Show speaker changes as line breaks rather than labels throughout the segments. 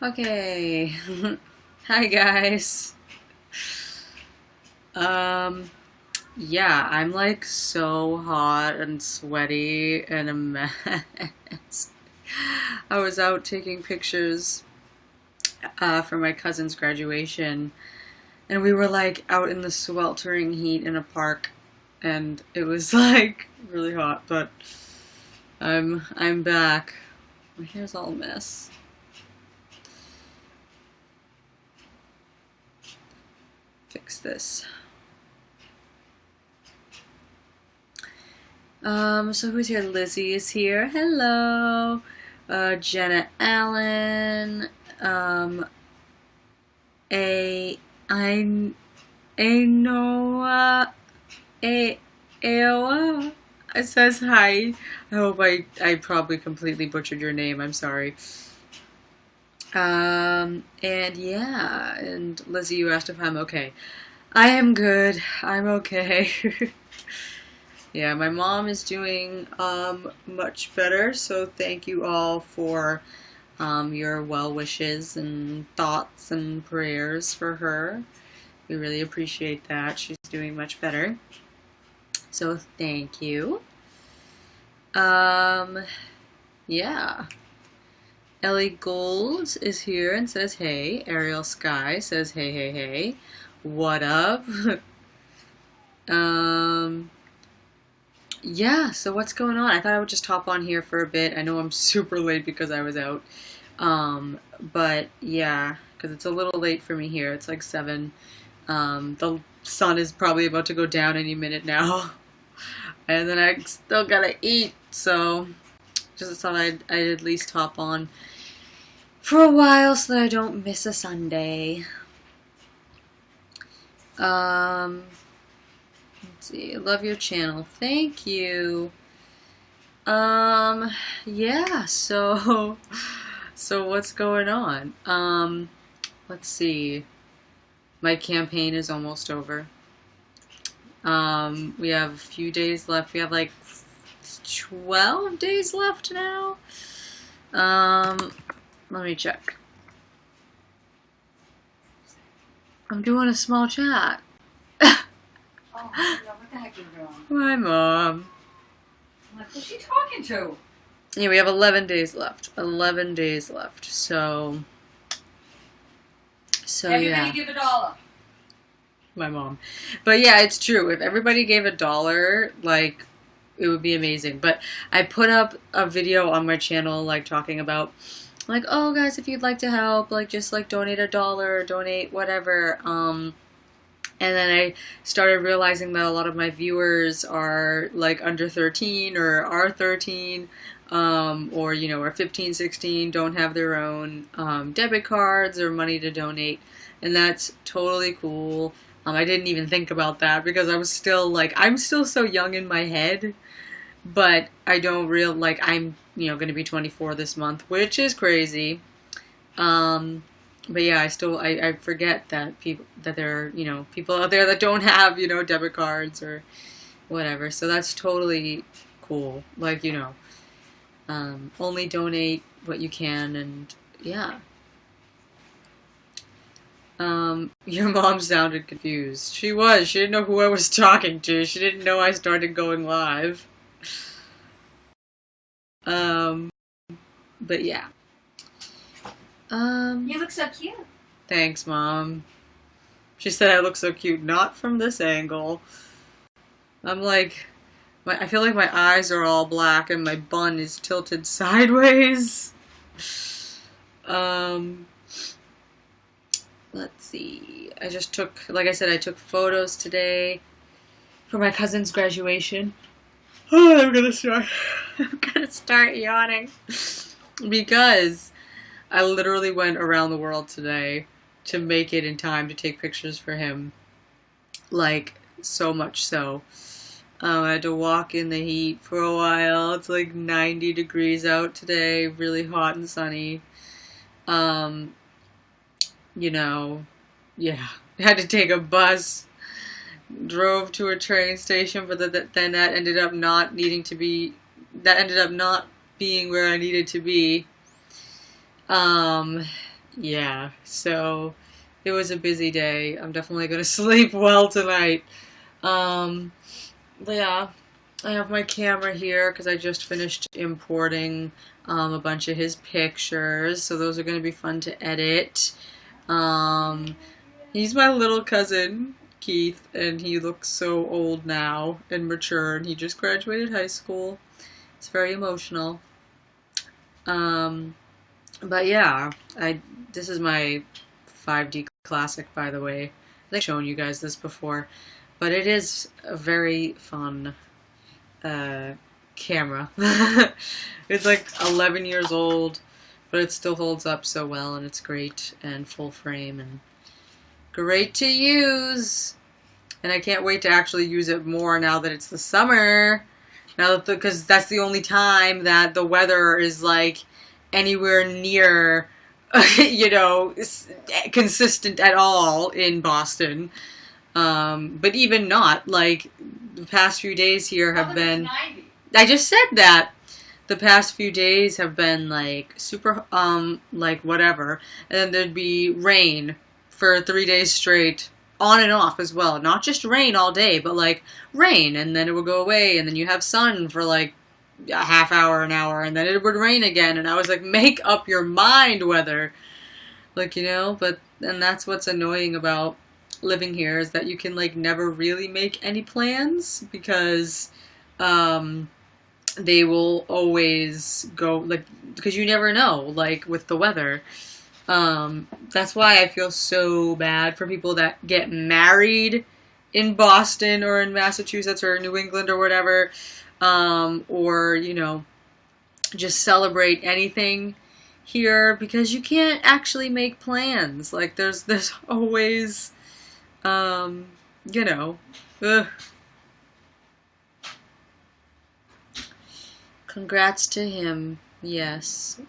Okay. Hi guys. Yeah, I'm like so hot and sweaty and a mess. I was out taking pictures for my cousin's graduation, and we were like out in the sweltering heat in a park, and it was like really hot, but I'm back. My hair's all a mess. Fix this. So who's here? Lizzie is here. Hello. Jenna Allen. A I A Noah A Aoa. It says hi. I hope I probably completely butchered your name. I'm sorry. And yeah, and Lizzie, you asked if I'm okay. I am good. I'm okay. Yeah, my mom is doing much better, so thank you all for your well wishes and thoughts and prayers for her. We really appreciate that. She's doing much better. So thank you. Um, yeah. Ellie Gold is here and says hey. Ariel Sky says hey, hey, hey. What up? um, Yeah, so what's going on? I thought I would just hop on here for a bit. I know I'm super late because I was out. But yeah, because it's a little late for me here. It's like 7. The sun is probably about to go down any minute now. And then I still gotta eat, so just thought I'd at least hop on for a while so that I don't miss a Sunday. Um, let's see. I love your channel. Thank you. Yeah, so what's going on? Let's see. My campaign is almost over. We have a few days left. We have like 12 days left now. Let me check. I'm doing a small chat.
Oh, what the heck are you doing?
My mom.
I'm like, who's she talking to?
Yeah, we have 11 days left. 11 days left. So
Everybody
yeah.
give $1.
My mom. But yeah, it's true. If everybody gave $1, like, it would be amazing. But I put up a video on my channel, like, talking about, like, oh, guys, if you'd like to help, like, just, like, donate $1, donate whatever. And then I started realizing that a lot of my viewers are, like, under 13 or are 13, or, you know, are 15, 16, don't have their own debit cards or money to donate. And that's totally cool. I didn't even think about that because I was still like, I'm still so young in my head, but I don't like, I'm, you know, going to be 24 this month, which is crazy. But yeah, I forget that there are, you know, people out there that don't have, you know, debit cards or whatever. So that's totally cool. Like, you know, only donate what you can, and yeah. Your mom sounded confused. She was. She didn't know who I was talking to. She didn't know I started going live. But yeah.
You look so cute.
Thanks, Mom. She said I look so cute. Not from this angle. I'm like, I feel like my eyes are all black and my bun is tilted sideways. Let's see. I just took, like I said, I took photos today for my cousin's graduation. Oh, I'm gonna start yawning because I literally went around the world today to make it in time to take pictures for him. Like, so much so. I had to walk in the heat for a while. It's like 90 degrees out today, really hot and sunny. You know, yeah, I had to take a bus, drove to a train station, but then that ended up not being where I needed to be. Yeah, so it was a busy day. I'm definitely gonna sleep well tonight. Um, but yeah, I have my camera here because I just finished importing a bunch of his pictures, so those are gonna be fun to edit. Um, he's my little cousin, Keith, and he looks so old now and mature, and he just graduated high school. It's very emotional. Um, but yeah, I this is my 5D classic, by the way. I think I've shown you guys this before, but it is a very fun uh, camera. It's like 11 years old, but it still holds up so well, and it's great and full frame and great to use. And I can't wait to actually use it more now that it's the summer. Now that because that's the only time that the weather is like anywhere near, consistent at all in Boston. But even not, like, the past few days here have been. I just said that. The past few days have been like super, like whatever. And then there'd be rain for 3 days straight, on and off as well. Not just rain all day, but like rain, and then it would go away, and then you have sun for like a half hour, an hour, and then it would rain again. And I was like, make up your mind, weather. Like, but, and that's what's annoying about living here is that you can like never really make any plans because, they will always go like, because you never know, like with the weather. That's why I feel so bad for people that get married in Boston or in Massachusetts or New England or whatever, or, just celebrate anything here because you can't actually make plans. Like there's always, you know, ugh. Congrats to him. Yes.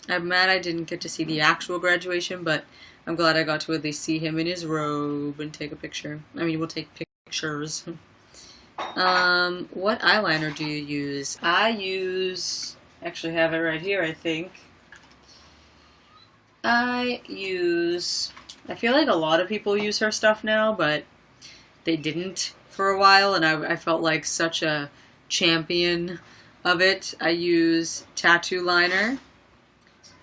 I'm mad I didn't get to see the actual graduation, but I'm glad I got to at least see him in his robe and take a picture. I mean, we'll take pictures. What eyeliner do you use? Actually have it right here, I think. I feel like a lot of people use her stuff now, but they didn't for a while, and I felt like such a champion of it. I use Tattoo Liner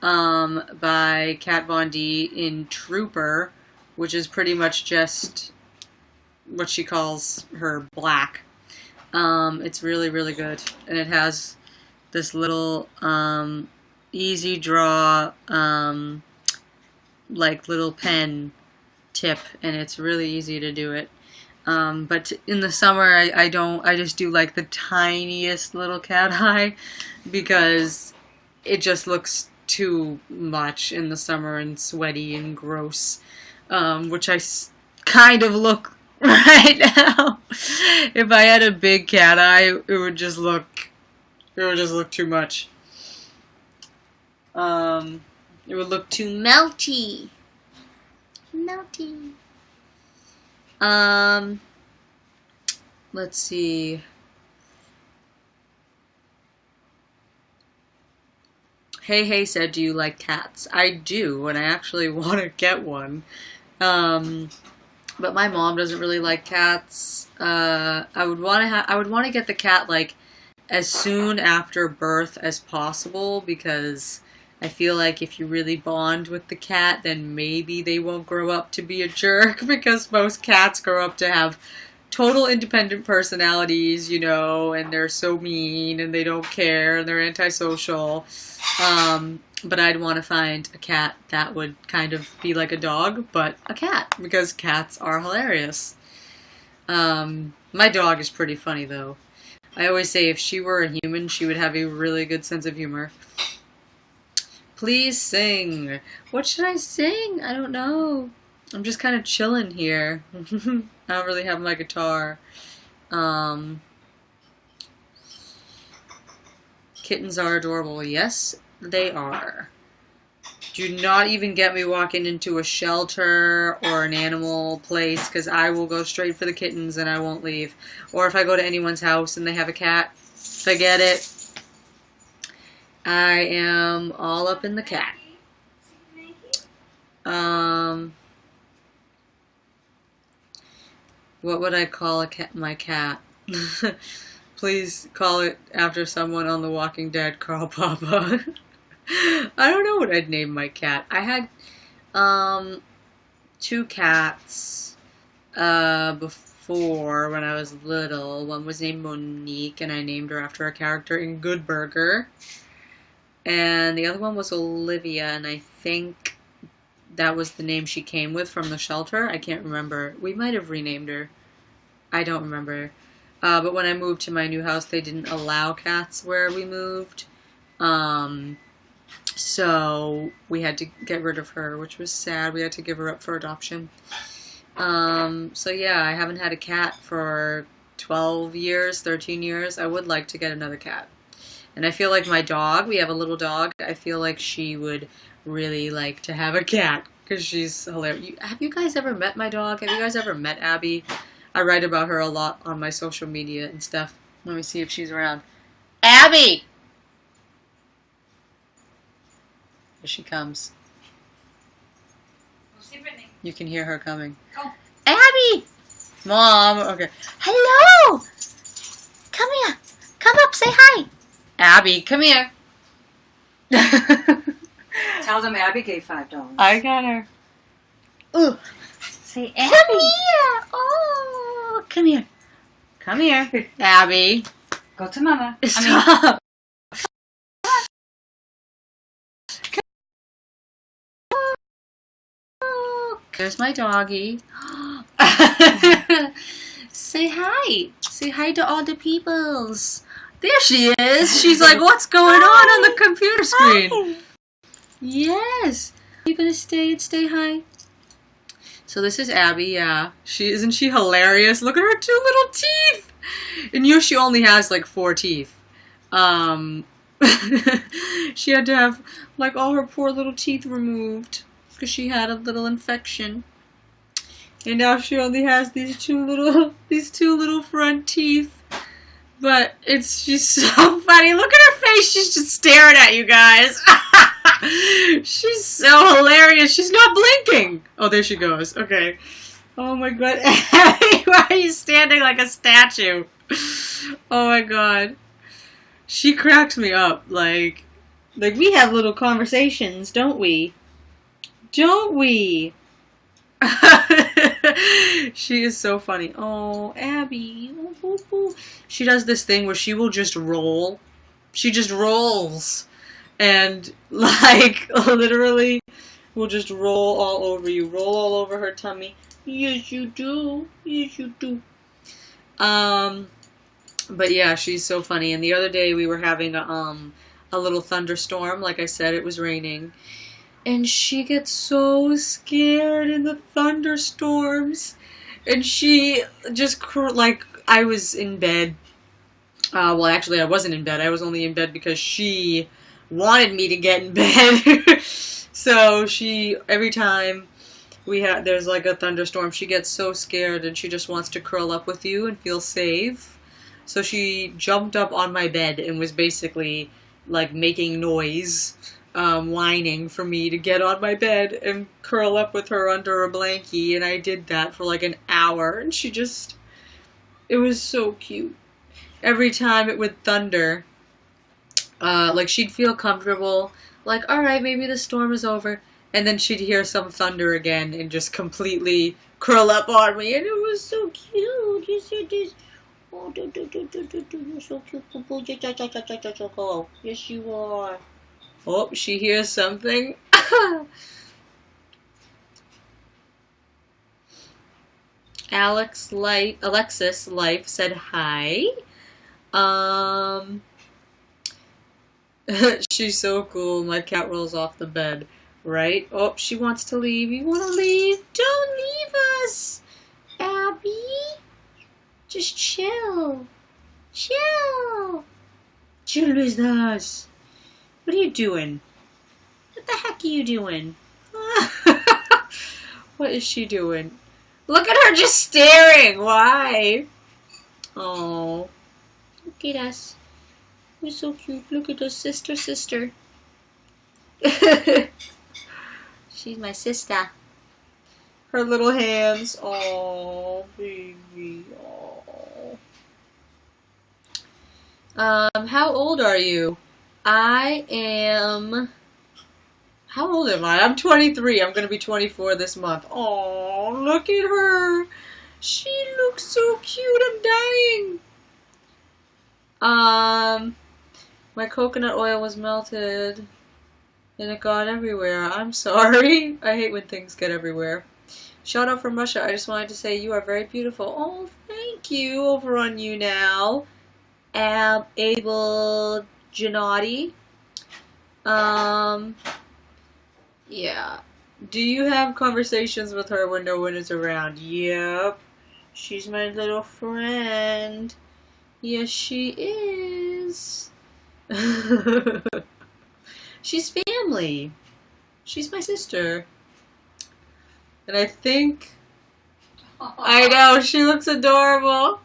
by Kat Von D in Trooper, which is pretty much just what she calls her black. It's really, really good, and it has this little easy draw like little pen tip, and it's really easy to do it. But in the summer, I just do like the tiniest little cat eye because it just looks too much in the summer and sweaty and gross, which I kind of look right now. If I had a big cat eye, it would just look too much. It would look too melty. Melty. Let's see. Hey said, do you like cats? I do, and I actually want to get one. But my mom doesn't really like cats. I would want to get the cat like as soon after birth as possible because I feel like if you really bond with the cat, then maybe they won't grow up to be a jerk because most cats grow up to have total independent personalities, and they're so mean and they don't care and they're antisocial. But I'd want to find a cat that would kind of be like a dog, but a cat, because cats are hilarious. My dog is pretty funny, though. I always say if she were a human, she would have a really good sense of humor. Please sing. What should I sing? I don't know. I'm just kind of chilling here. I don't really have my guitar. Kittens are adorable. Yes, they are. Do not even get me walking into a shelter or an animal place because I will go straight for the kittens and I won't leave. Or if I go to anyone's house and they have a cat, forget it. I am all up in the cat. Um, what would I call my cat? Please call it after someone on The Walking Dead, Carl Papa. I don't know what I'd name my cat. I had two cats before when I was little. One was named Monique, and I named her after a character in Good Burger. And the other one was Olivia, and I think that was the name she came with from the shelter. I can't remember. We might have renamed her. I don't remember. But when I moved to my new house, they didn't allow cats where we moved. So we had to get rid of her, which was sad. We had to give her up for adoption. So yeah, I haven't had a cat for 12 years, 13 years. I would like to get another cat. And I feel like my dog, we have a little dog, I feel like she would really like to have a cat because she's hilarious. Have you guys ever met my dog? Have you guys ever met Abby? I write about her a lot on my social media and stuff. Let me see if she's around. Abby! Here she comes. You can hear her coming.
Oh.
Abby! Mom! Okay. Hello! Come here. Come up, say hi. Abby, come here.
Tell them Abby gave $5.
I got her. Ooh. Say, Abby. Come here. Oh, come here. Come here, Abby.
Go to Mama.
Stop. There's my doggy. Say hi. Say hi to all the peoples. There she is. She's like, what's going on the computer screen? Hi. Yes. Are you going to stay and say hi? So this is Abby, yeah. Isn't she hilarious? Look at her two little teeth. And she only has like 4 teeth. She had to have like all her poor little teeth removed because she had a little infection. And now she only has these two little front teeth. But she's so funny. Look at her face. She's just staring at you guys. She's so hilarious. She's not blinking. Oh, there she goes. Okay. Oh my god. Why are you standing like a statue? Oh my god. She cracks me up. Like we have little conversations, don't we? Don't we? She is so funny. Oh, Abby. She does this thing where she will just roll. She just rolls. And, like, literally will just roll all over you. Roll all over her tummy. Yes, you do. Yes, you do. But yeah, she's so funny. And the other day we were having a little thunderstorm. Like I said, it was raining. And she gets so scared in the thunderstorms. And she just, like, I was in bed. Well, actually, I wasn't in bed. I was only in bed because she wanted me to get in bed. So every time there's like a thunderstorm, she gets so scared and she just wants to curl up with you and feel safe. So she jumped up on my bed and was basically like making noise. Whining for me to get on my bed and curl up with her under a blankie, and I did that for like an hour, and it was so cute. Every time it would thunder, like she'd feel comfortable, like, alright, maybe the storm is over, and then she'd hear some thunder again and just completely curl up on me, and it was so cute. You see this? Oh, you're so cute. Yes, you are. Oh, she hears something. Alexis Life said hi. She's so cool. My cat rolls off the bed, right? Oh, she wants to leave. You want to leave? Don't leave us, Abby. Just chill. Chill. Chill with us. What are you doing? What the heck are you doing? What is she doing? Look at her just staring. Why? Oh, look at us. We're so cute. Look at us, sister. She's She's my sister. Her little hands. Oh, baby. Oh. How old are you? I am... How old am I? I'm 23. I'm going to be 24 this month. Oh, look at her. She looks so cute. I'm dying. My coconut oil was melted and it got everywhere. I'm sorry. I hate when things get everywhere. Shout out from Russia. I just wanted to say you are very beautiful. Oh, thank you. Over on YouNow. Abel Gennady. Yeah. Do you have conversations with her when no one is around? Yep. She's my little friend. Yes, she is. She's family. She's my sister. And I think... I know, she looks adorable.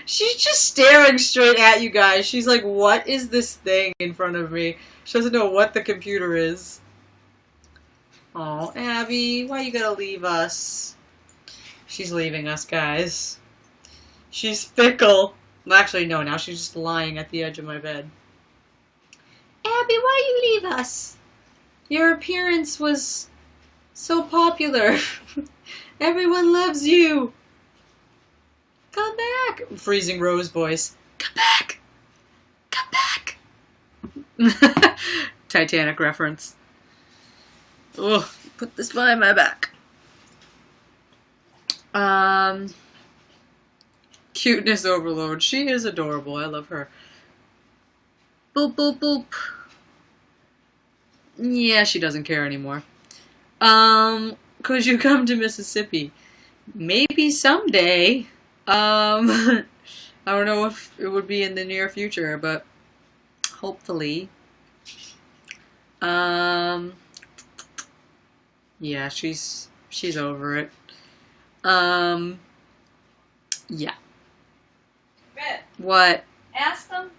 She's just staring straight at you guys. She's like, what is this thing in front of me? She doesn't know what the computer is. Oh, Abby, why you gotta leave us? She's leaving us, guys. She's fickle. Well, actually, no, now she's just lying at the edge of my bed. Abby, why you leave us? Your appearance was so popular. Everyone loves you. Come back. Freezing Rose voice. Come back. Come back. Titanic reference. Ugh, put this behind my back. Cuteness overload. She is adorable. I love her. Boop, boop, boop. Yeah, she doesn't care anymore. Could you come to Mississippi? Maybe someday. I don't know if it would be in the near future, but hopefully. Yeah, she's over it. Yeah.
Red,
What?
ask them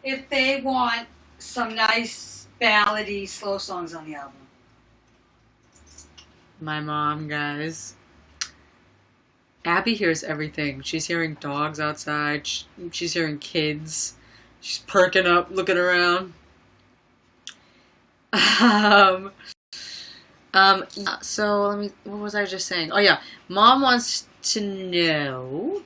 if they want some nice ballady slow songs on the album.
My mom, guys. Abby hears everything. She's hearing dogs outside. She's hearing kids. She's perking up, looking around. Yeah, so let me, what was I just saying? Oh yeah, Mom wants to know,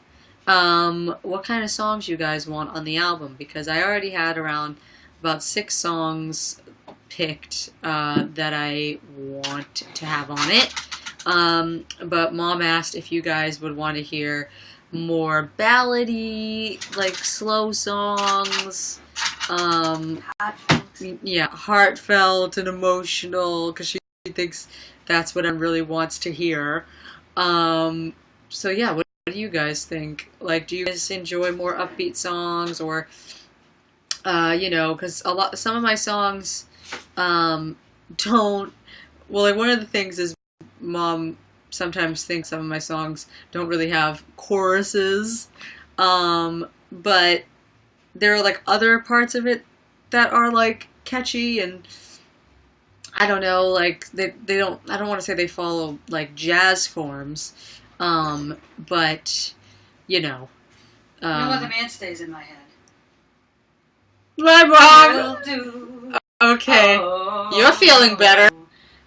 what kind of songs you guys want on the album, because I already had around about 6 songs picked, that I want to have on it. But Mom asked if you guys would want to hear more ballady, like slow songs, yeah, heartfelt and emotional, because she thinks that's what everyone really wants to hear. So yeah, what do you guys think? Like, do you guys enjoy more upbeat songs, or, you know, because some of my songs, don't, well, like one of the things is Mom sometimes thinks some of my songs don't really have choruses, but there are like other parts of it that are like catchy, and I don't know, like they don't, I don't want to say they follow like jazz forms, but you know,
You know what, the man stays in my head.
my mom. Okay, you're feeling better.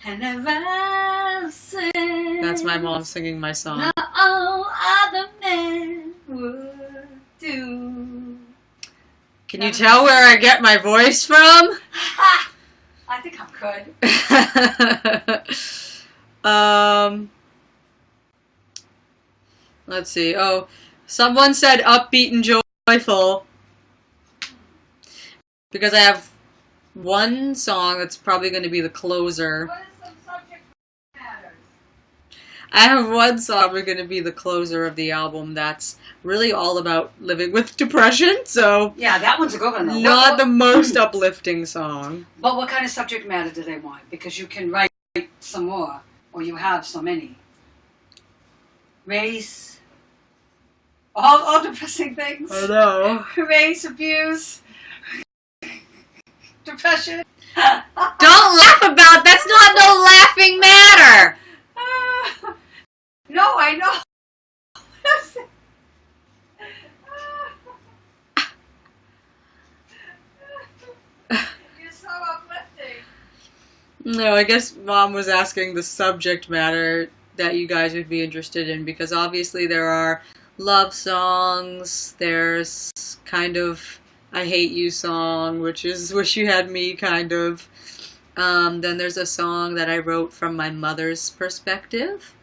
And I say,
That's my mom singing my song.
no other man would do.
Can you tell where I get my voice from?
Ha! I think I'm good.
Let's see. Oh, someone said upbeat and joyful, because I have one song that's probably going to be the closer.
What is the subject matters?
I have one song probably going to be the closer of the album that's really all about living with depression, so
Yeah, that one's a good one though.
not the most uplifting song.
But what kind of subject matter do they want? Because you can write some more, or you have so many. Race, all depressing things.
I know.
Race, abuse, depression.
Don't laugh about that's not no laughing matter.
No, I know. You're so uplifting.
No, I guess Mom was asking the subject matter that you guys would be interested in because obviously there are love songs. There's kind of I hate you song, which is wish you had me kind of. Then there's a song that I wrote from my mother's perspective,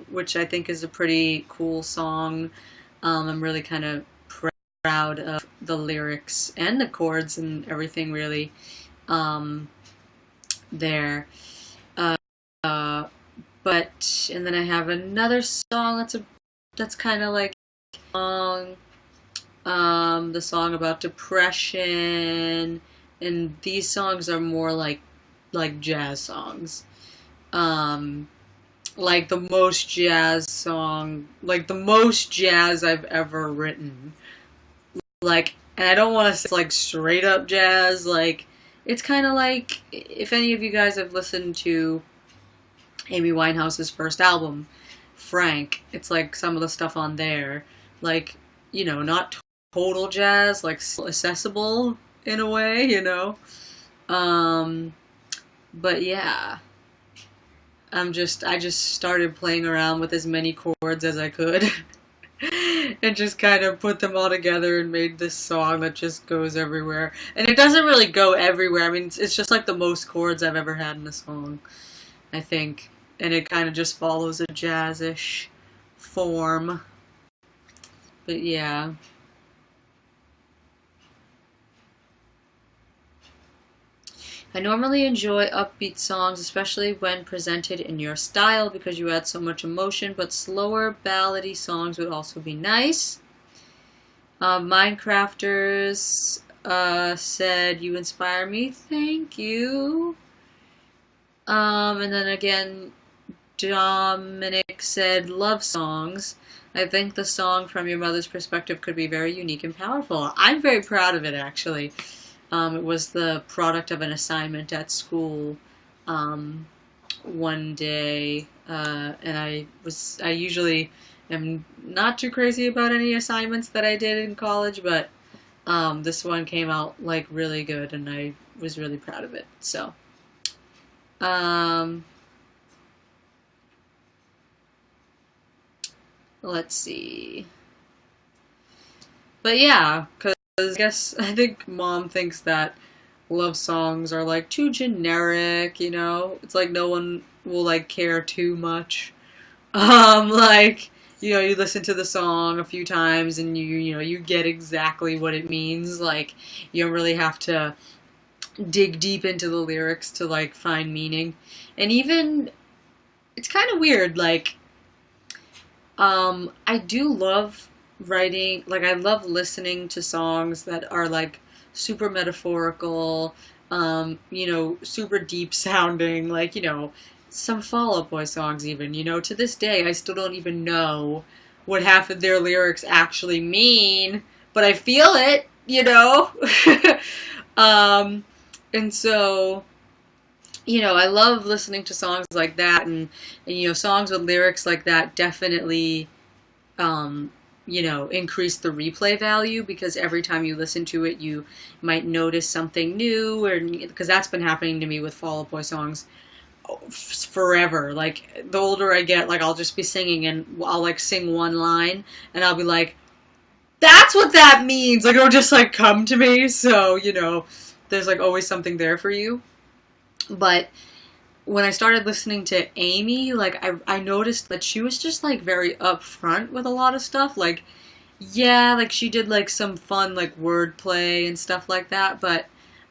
which I think is a pretty cool song. I'm really kind of proud of the lyrics and the chords and everything really there. Uh, uh, but and then I have another song that's kind of like song, the song about depression, and these songs are more like jazz songs. Um, like the most jazz song, like the most jazz I've ever written. Like, and I don't want to say it's like straight up jazz. Like, it's kind of like if any of you guys have listened to Amy Winehouse's first album, Frank. It's like some of the stuff on there, like not total jazz, like accessible in a way, Um, but yeah, I just started playing around with as many chords as I could. And just kind of put them all together and made this song that just goes everywhere. And it doesn't really go everywhere. I mean, it's just like the most chords I've ever had in a song, I think. And it kind of just follows a jazzish form. But yeah. I normally enjoy upbeat songs, especially when presented in your style because you add so much emotion, but slower ballady songs would also be nice. Minecrafters said, you inspire me. Thank you. And then again, Dominic said, love songs. I think the song from your mother's perspective could be very unique and powerful. I'm very proud of it, actually. It was the product of an assignment at school one day, and I usually am not too crazy about any assignments that I did in college, but this one came out like really good, and I was really proud of it. So, let's see. But yeah, because I think Mom thinks that love songs are like too generic, It's like no one will like care too much. Like, you listen to the song a few times and you get exactly what it means. Like, you don't really have to dig deep into the lyrics to like find meaning. And even it's kind of weird, like I do love writing, like I love listening to songs that are like super metaphorical, super deep sounding, like, some Fall Out Boy songs even, to this day I still don't even know what half of their lyrics actually mean, but I feel it, and so, I love listening to songs like that, and songs with lyrics like that definitely, increase the replay value because every time you listen to it, you might notice something new, or because that's been happening to me with Fall Out Boy songs forever. Like the older I get, like I'll just be singing and I'll like sing one line and I'll be like, that's what that means. Like it'll just like come to me. So, there's like always something there for you. But when I started listening to Amy, like I noticed that she was just like very upfront with a lot of stuff. Like, yeah, like she did like some fun like wordplay and stuff like that, but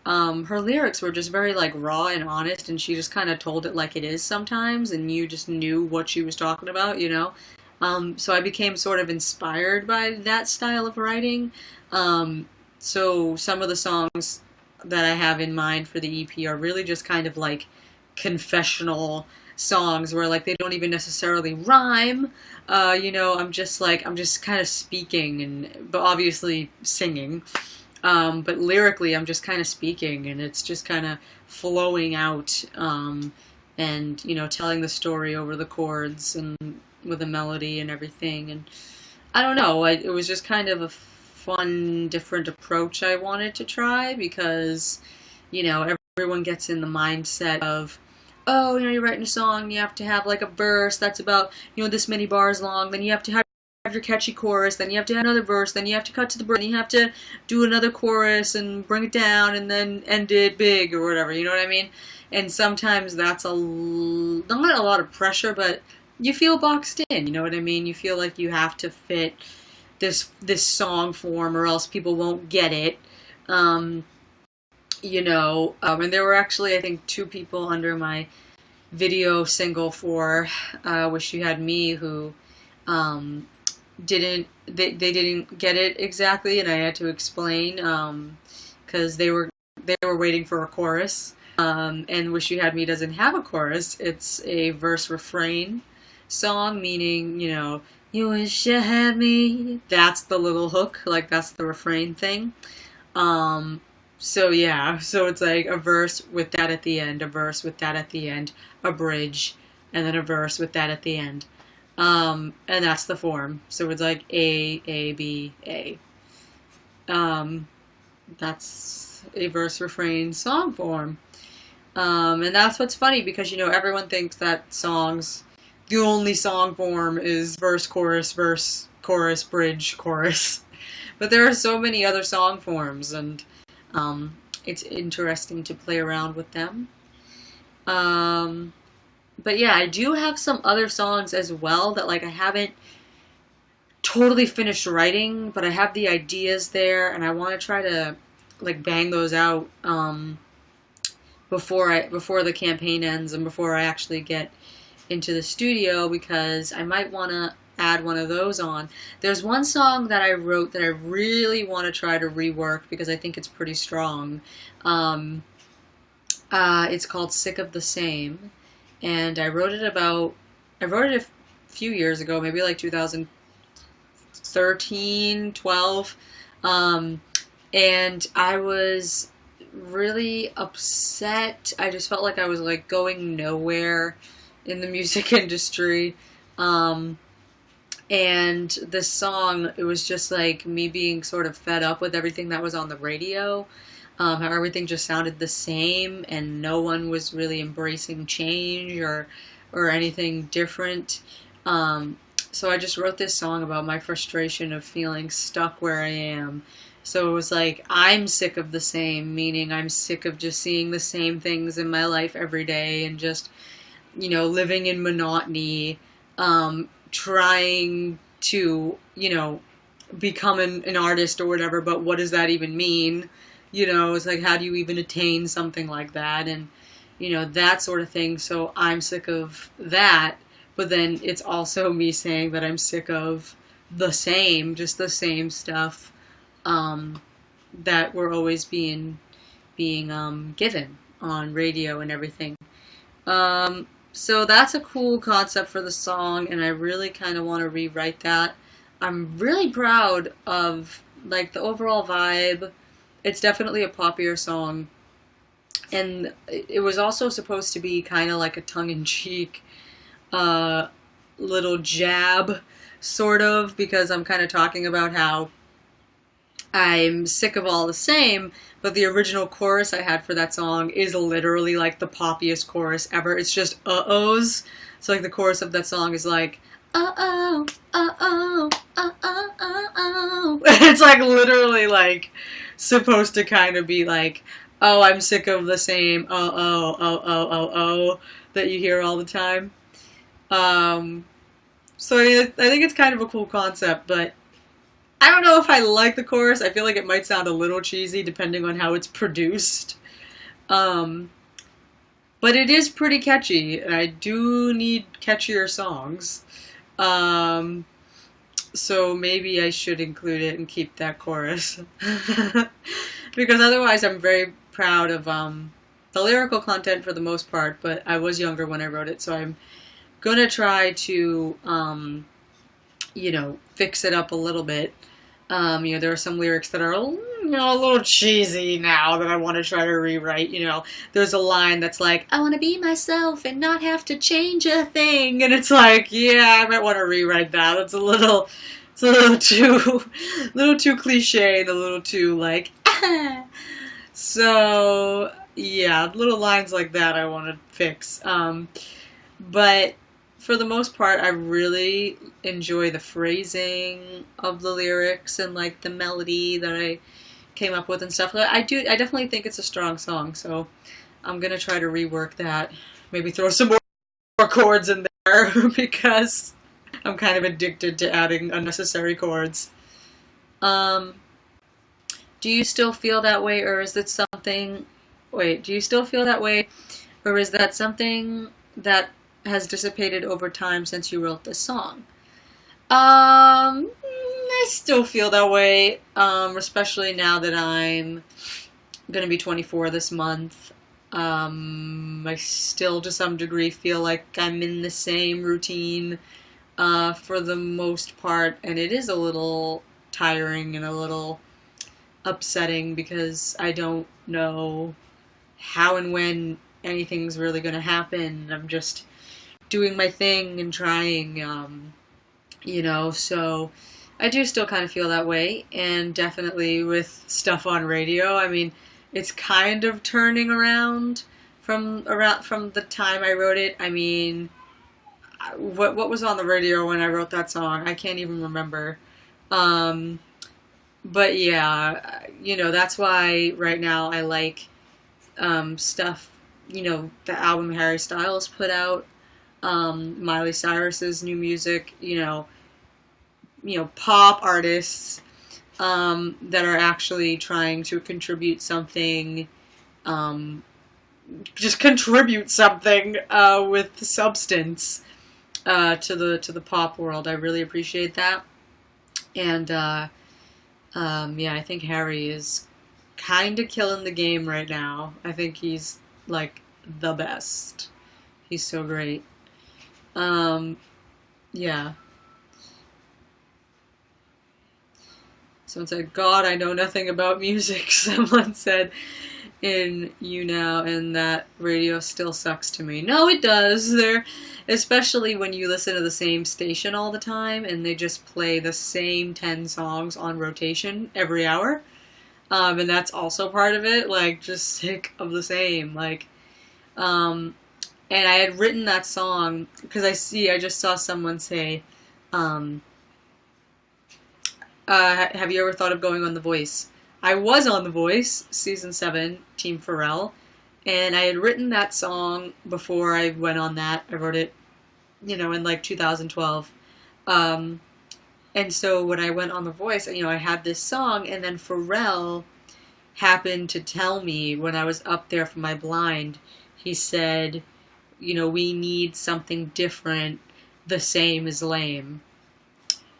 her lyrics were just very like raw and honest, and she just kind of told it like it is sometimes, and you just knew what she was talking about. So I became sort of inspired by that style of writing. So some of the songs that I have in mind for the EP are really just kind of like confessional songs where like they don't even necessarily rhyme. I'm just kind of speaking but obviously singing. But lyrically, I'm just kind of speaking, and it's just kind of flowing out, and telling the story over the chords and with a melody and everything. And I don't know, it was just kind of a fun, different approach I wanted to try because, everyone gets in the mindset of, oh, you're writing a song, you have to have like a verse that's about, this many bars long, then you have to have your catchy chorus, then you have to have another verse, then you have to cut to the bridge, then you have to do another chorus and bring it down and then end it big or whatever, you know what I mean? And sometimes that's not a lot of pressure, but you feel boxed in, you know what I mean? You feel like you have to fit this song form or else people won't get it. And there were actually, I think, 2 people under my video single for Wish You Had Me who they didn't get it exactly, and I had to explain because they were waiting for a chorus. And Wish You Had Me doesn't have a chorus. It's a verse refrain song, meaning, you wish you had me. That's the little hook, like that's the refrain thing. So yeah, so it's like a verse with that at the end, a verse with that at the end, a bridge, and then a verse with that at the end. And that's the form. So it's like A, B, A. That's a verse, refrain, song form. And that's what's funny because, everyone thinks that the only song form is verse, chorus, bridge, chorus. But there are so many other song forms, and it's interesting to play around with them. But yeah, I do have some other songs as well that I haven't totally finished writing, but I have the ideas there, and I want to try to bang those out before the campaign ends and before I actually get into the studio, because I might want to add one of those on. There's one song that I wrote that I really want to try to rework because I think it's pretty strong. It's called Sick of the Same, and I wrote it a few years ago, maybe 2013, 12, and I was really upset. I just felt like I was going nowhere in the music industry. And this song, it was just me being sort of fed up with everything that was on the radio, how everything just sounded the same and no one was really embracing change or anything different. So I just wrote this song about my frustration of feeling stuck where I am. So it was I'm sick of the same, meaning I'm sick of just seeing the same things in my life every day and just, living in monotony, trying to, become an artist or whatever, but what does that even mean? It's how do you even attain something like that? And, that sort of thing. So I'm sick of that, but then it's also me saying that I'm sick of just the same stuff, that we're always being given on radio and everything. So that's a cool concept for the song, and I really kind of want to rewrite that. I'm really proud of the overall vibe. It's definitely a poppier song, and it was also supposed to be kind of a tongue-in-cheek little jab, sort of, because I'm kind of talking about how I'm sick of all the same, but the original chorus I had for that song is literally the poppiest chorus ever. It's just uh-ohs. So the chorus of that song is uh-oh, uh-oh, uh-oh. It's literally supposed to kind of be oh, I'm sick of the same oh, oh, oh, oh, oh that you hear all the time. So I think it's kind of a cool concept, but I don't know if I like the chorus. I feel like it might sound a little cheesy depending on how it's produced. But it is pretty catchy, and I do need catchier songs. So maybe I should include it and keep that chorus. Because otherwise I'm very proud of the lyrical content for the most part, but I was younger when I wrote it, so I'm gonna try to, fix it up a little bit. There are some lyrics that are a little cheesy now that I want to try to rewrite. There's a line that's like, I want to be myself and not have to change a thing. And it's like, yeah, I might want to rewrite that. It's a little too cliche and a little too like, ah. So, yeah, little lines like that I want to fix. But for the most part, I really enjoy the phrasing of the lyrics and like the melody that I came up with and stuff. I definitely think it's a strong song, so I'm gonna try to rework that. Maybe throw some more chords in there because I'm kind of addicted to adding unnecessary chords. Do you still feel that way, or is it something? Wait, do you still feel that way, or is that something that has dissipated over time since you wrote this song? I still feel that way, especially now that I'm gonna be 24 this month. I still, to some degree, feel like I'm in the same routine for the most part, and it is a little tiring and a little upsetting because I don't know how and when anything's really going to happen. I'm just doing my thing and trying, so I do still kind of feel that way, and definitely with stuff on radio, I mean, it's kind of turning around from the time I wrote it. I mean, what was on the radio when I wrote that song? I can't even remember. But yeah, that's why right now I like stuff, the album Harry Styles put out, Miley Cyrus's new music, pop artists that are actually trying to contribute something, just contribute something with substance to the pop world. I really appreciate that, and I think Harry is kind of killing the game right now. I think he's like the best. He's so great. Yeah. Someone said, God, I know nothing about music. Someone said in YouNow, and that radio still sucks to me. No, it does. Especially when you listen to the same station all the time and they just play the same 10 songs on rotation every hour. And that's also part of it, like, just sick of the same. Like, and I had written that song because I just saw someone say, have you ever thought of going on The Voice? I was on The Voice, season 7, Team Pharrell, and I had written that song before I went on that. I wrote it, in like 2012. And so when I went on The Voice, I had this song, and then Pharrell happened to tell me when I was up there for my blind, he said, we need something different, the same is lame.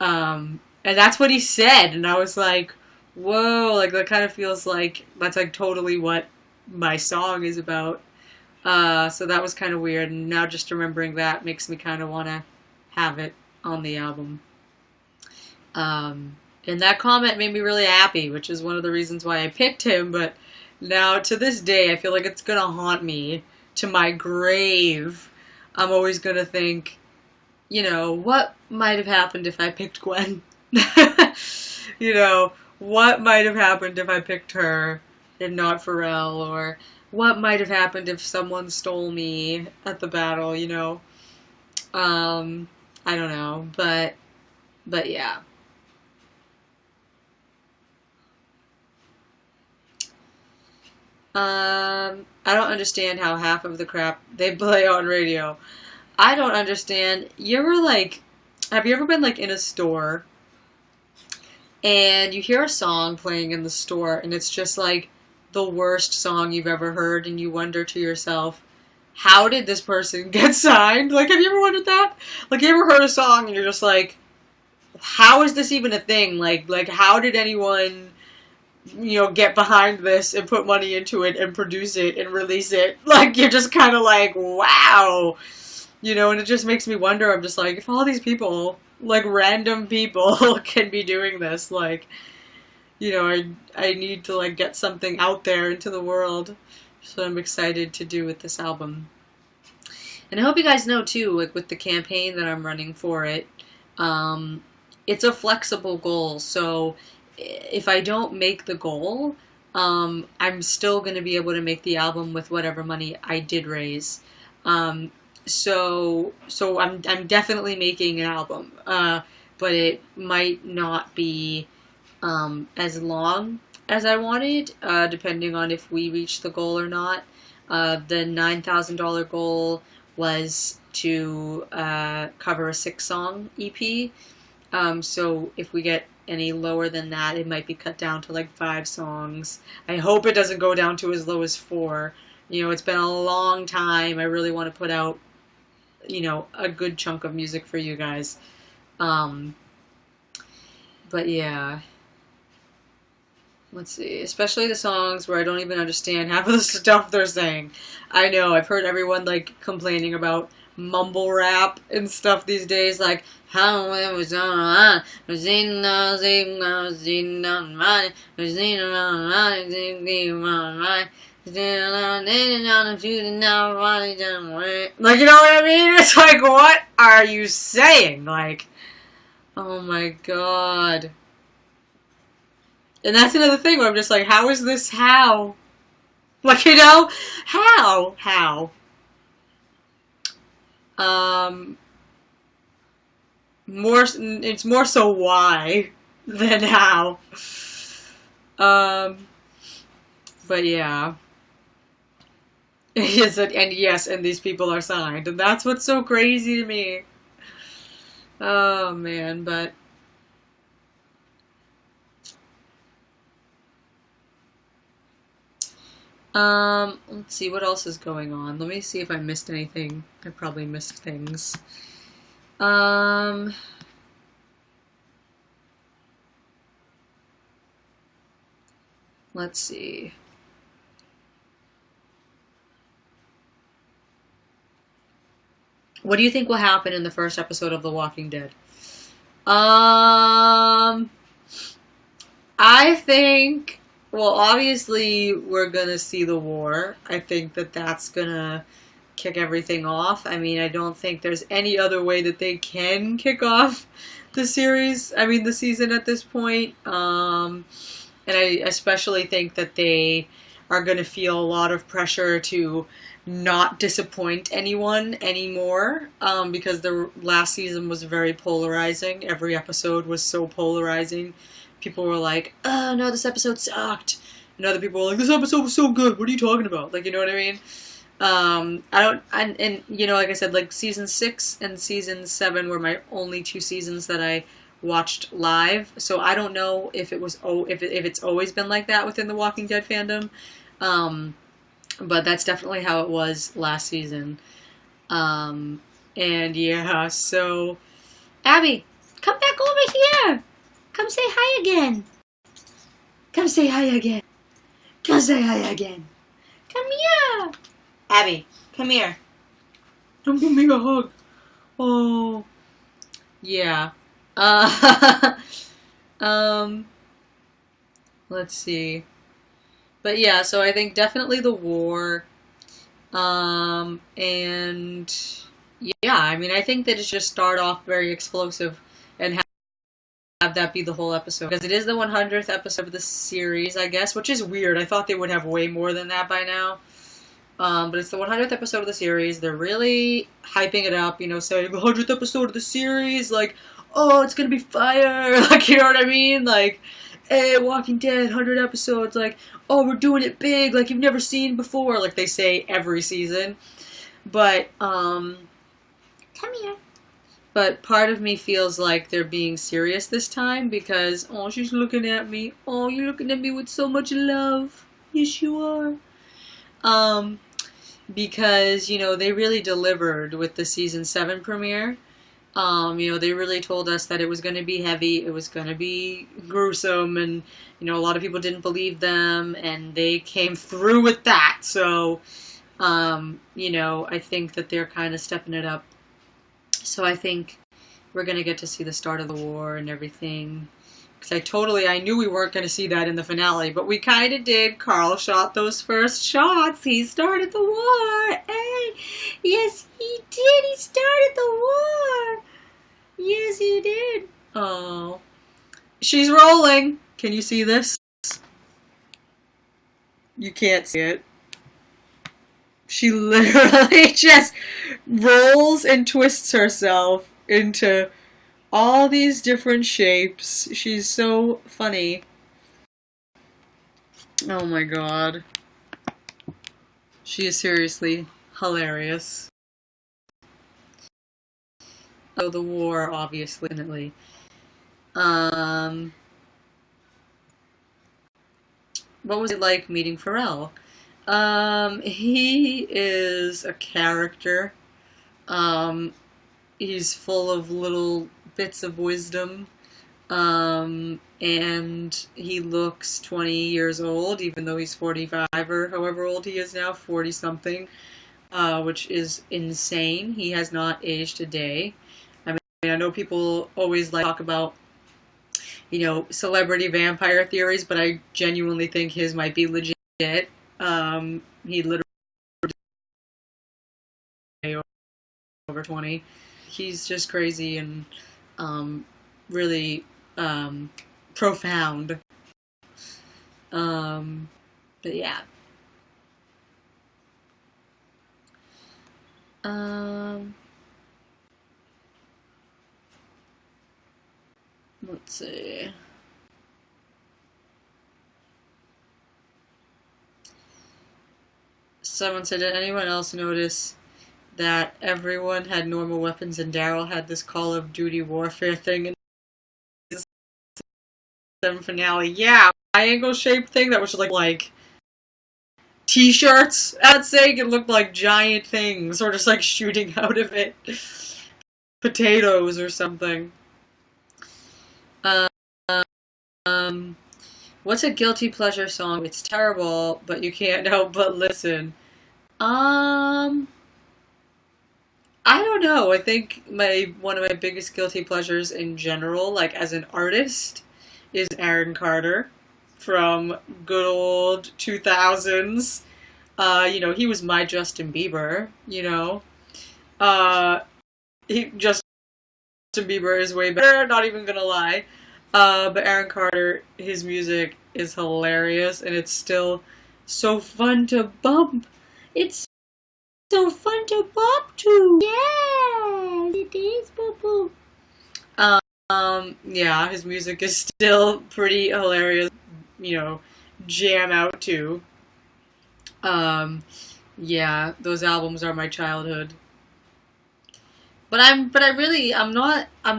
And that's what he said, and I was like, whoa, like that kind of feels like that's like totally what my song is about. So that was kind of weird, and now just remembering that makes me kind of want to have it on the album. And that comment made me really happy, which is one of the reasons why I picked him, but now to this day I feel like it's gonna haunt me to my grave. I'm always gonna think, what might have happened if I picked Gwen? What might have happened if I picked her and not Pharrell, or what might have happened if someone stole me at the battle, I don't know, but yeah. I don't understand how half of the crap they play on radio. I don't understand. Have you ever been like in a store and you hear a song playing in the store and it's just like the worst song you've ever heard, and you wonder to yourself, how did this person get signed? Like, have you ever wondered that? Like, you ever heard a song and you're just like, how is this even a thing? Like how did anyone, get behind this and put money into it and produce it and release it? Like, you're just kind of like, wow. You know, and it just makes me wonder. I'm just like, if all these people, like random people, can be doing this, like, you know, I need to like get something out there into the world. So I'm excited to do with this album. And I hope you guys know too, like with the campaign that I'm running for it, um, it's a flexible goal. So if I don't make the goal, I'm still going to be able to make the album with whatever money I did raise. Um, so I'm definitely making an album, but it might not be as long as I wanted, depending on if we reach the goal or not. The $9,000 goal was to cover a 6-song EP. So if we get any lower than that, it might be cut down to like 5 songs. I hope it doesn't go down to as low as 4. You know, it's been a long time. I really want to put out, you know, a good chunk of music for you guys. Um, but yeah. Let's see, especially the songs where I don't even understand half of the stuff they're saying. I know, I've heard everyone like complaining about mumble rap and stuff these days, like how it was on, like, you know what I mean? It's like, what are you saying? Like, oh my god. And that's another thing where I'm just like, how is this how? Like, you know, how? How? Um, it's more so why than how. Um, but yeah. And yes, and these people are signed. And that's what's so crazy to me. Oh, man, but... let's see what else is going on. Let me see if I missed anything. I probably missed things. Let's see. What do you think will happen in the first episode of The Walking Dead? I think, well, obviously we're gonna see the war. I think that that's gonna kick everything off. I mean, I don't think there's any other way that they can kick off the series. I mean, the season at this point. And I especially think that they are going to feel a lot of pressure to not disappoint anyone anymore, because the last season was very polarizing. Every episode was so polarizing. People were like, oh no, this episode sucked. And other people were like, this episode was so good. What are you talking about? Like, you know what I mean? I don't, and you know, like I said, like season 6 and season 7 were my only 2 seasons that I watched live. So I don't know if it was, if it's always been like that within the Walking Dead fandom. But that's definitely how it was last season. And yeah, so Abby, come back over here. Come say hi again. Come say hi again. Come say hi again. Come here. Abby, come here. Come give me a hug. Oh. Yeah. Let's see. But yeah, so I think definitely the war. And yeah, I mean, I think that it should start off very explosive and have that be the whole episode. Because it is the 100th episode of the series, I guess, which is weird. I thought they would have way more than that by now. But it's the 100th episode of the series. They're really hyping it up, you know, saying the 100th episode of the series, like, oh, it's gonna be fire, like, you know what I mean? Like, hey, Walking Dead, 100 episodes, like, oh, we're doing it big, like you've never seen before, like they say every season. But, come here. But part of me feels like they're being serious this time because, oh, she's looking at me. Oh, you're looking at me with so much love. Yes, you are. Because, you know, they really delivered with the season 7 premiere. You know, they really told us that it was going to be heavy, it was going to be gruesome, and, you know, a lot of people didn't believe them, and they came through with that. So, You know, I think that they're kind of stepping it up. So I think we're going to get to see the start of the war and everything. Because I knew we weren't going to see that in the finale, but we kind of did. Carl shot those first shots. He started the war. Hey, yes, he did. He started the war. Yes, he did. Oh, she's rolling. Can you see this? You can't see it. She literally just rolls and twists herself into all these different shapes. She's so funny. Oh my god. She is seriously hilarious. Oh, the war, obviously. Um, what was it like meeting Pharrell? He is a character. Um, he's full of little bits of wisdom. And he looks 20 years old, even though he's 45 or however old he is now, 40 something, which is insane. He has not aged a day. I mean, I know people always like to talk about, you know, celebrity vampire theories, but I genuinely think his might be legit. He literally over 20. He's just crazy and really profound. Um, but yeah. Um, let's see. Someone said, did anyone else notice that everyone had normal weapons and Daryl had this Call of Duty warfare thing in the finale? Yeah, triangle shaped thing that was like t-shirts. I'd say it looked like giant things, or just like shooting out of it, potatoes or something. Um, what's a guilty pleasure song? It's terrible, but you can't help but listen. Um, I don't know. I think one of my biggest guilty pleasures in general, like as an artist, is Aaron Carter from good old 2000s. You know, he was my Justin Bieber, you know. Uh, Justin Bieber is way better, not even gonna lie. But Aaron Carter, his music is hilarious, and it's still so fun to bump. It's so fun to bop to. Yes, it is, boo boo. Yeah, his music is still pretty hilarious. You know, jam out to. Um, yeah, those albums are my childhood. I'm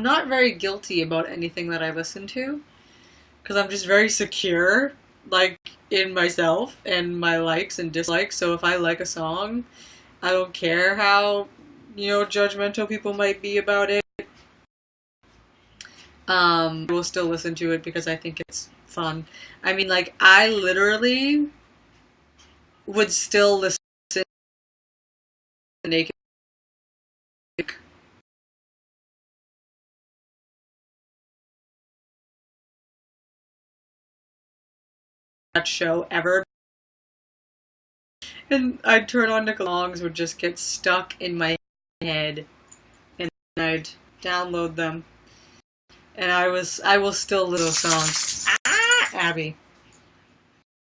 not very guilty about anything that I listen to because I'm just very secure, like in myself and my likes and dislikes. So if I like a song, I don't care how, you know, judgmental people might be about it. I will still listen to it because I think it's fun. I mean, like, I literally would still listen to Naked that show ever, and I'd turn on the songs would just get stuck in my head, and I'd download them, and I will still little songs. Ah, Abby,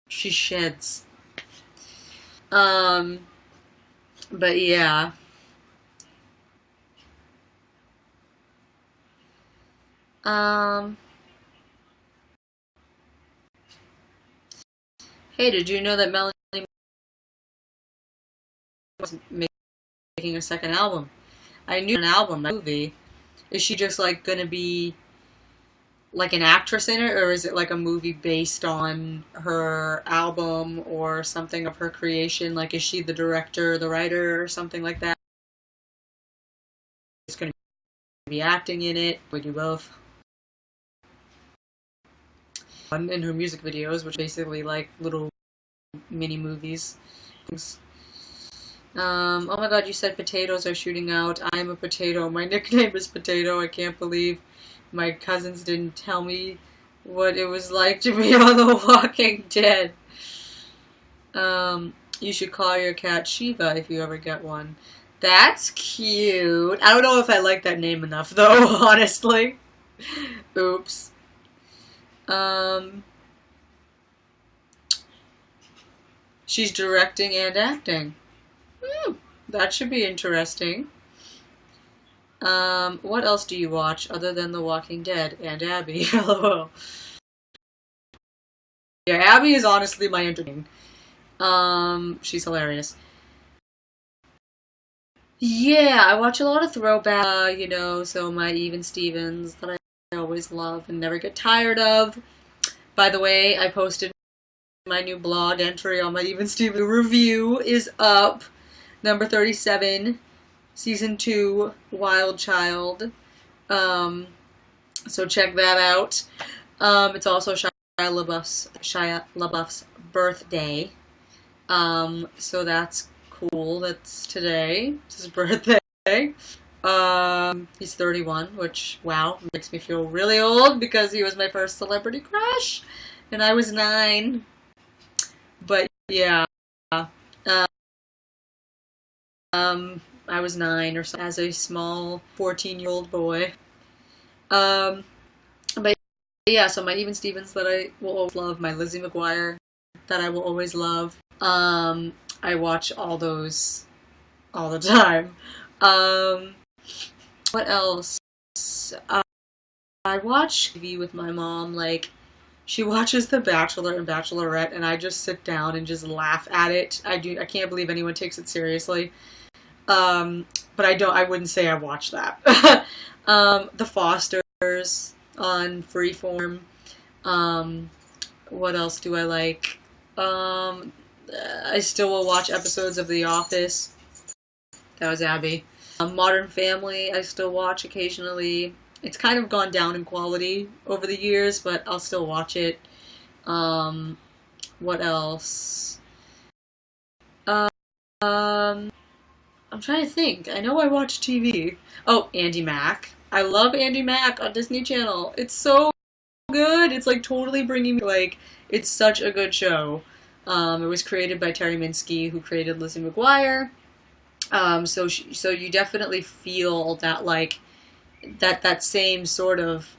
she sheds. Um, but yeah. Um, hey, did you know that Melanie was making a second album? I knew an album, not a movie. Is she just like gonna be like an actress in it, or is it like a movie based on her album or something of her creation? Like, is she the director, the writer, or something like that? It's gonna be acting in it. We do both. In her music videos, which are basically like little mini movies. Oh my god, you said potatoes are shooting out. I'm a potato. My nickname is Potato. I can't believe my cousins didn't tell me what it was like to be on The Walking Dead. You should call your cat Shiva if you ever get one. That's cute. I don't know if I like that name enough, though, honestly. Oops. Um, she's directing and acting. That should be interesting. What else do you watch other than The Walking Dead and Abby? LOL. Yeah, Abby is honestly my entertaining. She's hilarious. Yeah, I watch a lot of throwback, so my Even Stevens that I always love and never get tired of. By the way, I posted my new blog entry on my Even Stevens review is up. Number 37, Season 2, Wild Child. So check that out. It's also Shia LaBeouf's birthday. So that's cool. That's today. It's his birthday. He's 31, which, wow, makes me feel really old because he was my first celebrity crush, and I was 9. But yeah, I was 9 or so as a small 14-year-old boy. But yeah, so my Even Stevens that I will always love, my Lizzie McGuire that I will always love. I watch all those all the time. What else? I watch TV with my mom. Like, she watches The Bachelor and Bachelorette, and I just sit down and just laugh at it. I can't believe anyone takes it seriously. But I wouldn't say I watch that. The Fosters on Freeform. What else do I like? I still will watch episodes of The Office. That was Abby. Modern Family, I still watch occasionally. It's kind of gone down in quality over the years, but I'll still watch it. What else? I'm trying to think. I know I watch TV. Oh, Andy Mack. I love Andy Mack on Disney Channel. It's so good. It's like totally bringing me, like, it's such a good show. It was created by Terry Minsky, who created Lizzie McGuire. So you definitely feel that, like, that same sort of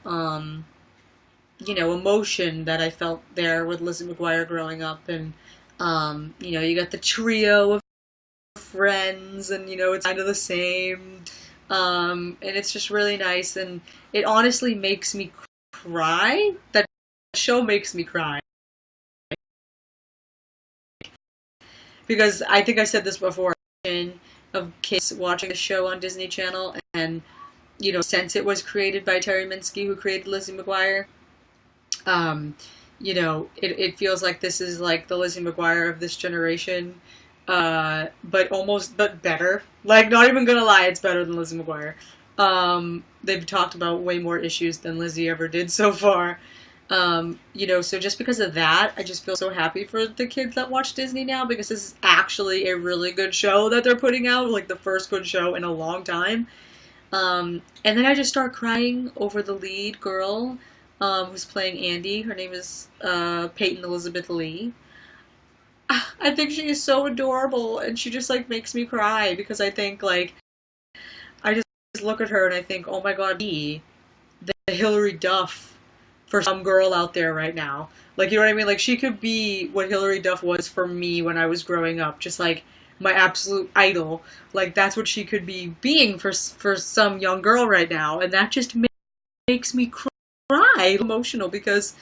emotion that I felt there with Lizzie McGuire growing up, and you got the trio of friends, and it's kind of the same, and it's just really nice, and it honestly makes me cry. That show makes me cry because I think I said this before, of kids watching the show on Disney Channel, and since it was created by Terry Minsky, who created Lizzie McGuire, it feels like this is like the Lizzie McGuire of this generation, but better. Like, not even gonna lie, it's better than Lizzie McGuire. They've talked about way more issues than Lizzie ever did so far. So just because of that, I just feel so happy for the kids that watch Disney now, because this is actually a really good show that they're putting out, like the first good show in a long time. And then I just start crying over the lead girl, who's playing Andy. Her name is Peyton Elizabeth Lee. I think she is so adorable, and she just, like, makes me cry, because I think, like, I just look at her and I think, oh my god, the Hillary Duff for some girl out there right now. Like, you know what I mean? Like, she could be what Hillary Duff was for me when I was growing up. Just, like, my absolute idol. Like, that's what she could be being for some young girl right now. And that just makes me cry, emotional, because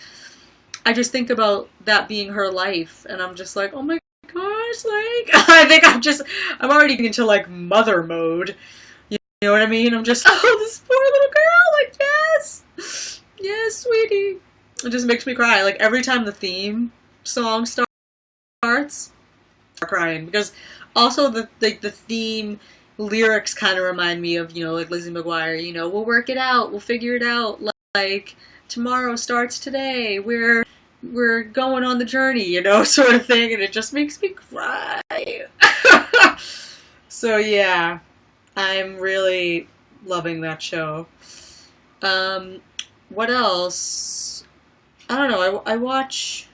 I just think about that being her life. And I'm just like, oh my gosh, like, I think I'm already into, like, mother mode. You know what I mean? I'm just, oh, this poor little girl, like, yes! Yes, sweetie. It just makes me cry. Like, every time the theme song starts, I start crying. Because also the theme lyrics kind of remind me of, like Lizzie McGuire, we'll work it out, we'll figure it out. Like, tomorrow starts today. We're going on the journey, sort of thing. And it just makes me cry. So yeah, I'm really loving that show. Um, what else? I don't know. I watch